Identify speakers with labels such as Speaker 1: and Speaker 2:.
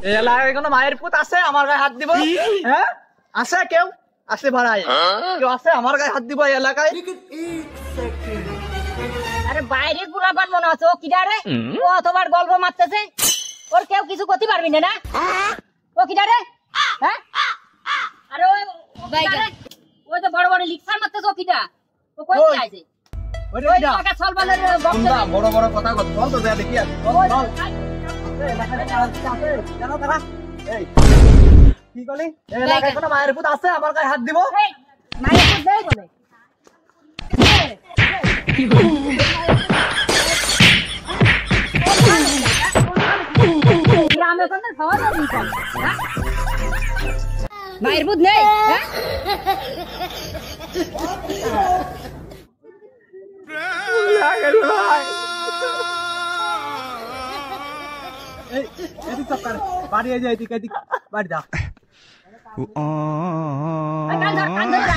Speaker 1: এই এলাকায় কোনো মায়ের পুত আছে আমার গায়ে হাত দিব? হ্যাঁ আছে কেউ? আছে ভাড়ায় কেউ আছে আমার গায়ে হাত দিব এই এলাকায়?
Speaker 2: আরে বাইরের পোলাপান মনে আছে, ও কিডা রে? ও অতবার গল্প মারতেছে, ওর কেউ কিছু করতে পারবি না? ও কিডা রে? হ্যাঁ আরে ওই ওই তো বড় বড় লিকসার মারতেছে, ও কিডা? ও কই যাইছে? ওই এলাকা সলবালের
Speaker 1: তোমরা বড় বড় কথা কথা বল তো দেখি আর চল এই এলাকায় আছে জানো তারা? এই কি বলি এই এলাকায় কোনো মায়ের পুত আছে আমার গায়ে হাত দিব?
Speaker 2: এই মায়ের পুত দেই বলে গ্রামে কোন খাওয়া দাওয়া নেই, হ্যাঁ মায়ের পুত নেই? হ্যাঁ
Speaker 1: লাগেল ভাই এই এদিক সরকার বাড়ি যাই তুই এদিক বাড়ি যা
Speaker 2: কান ধর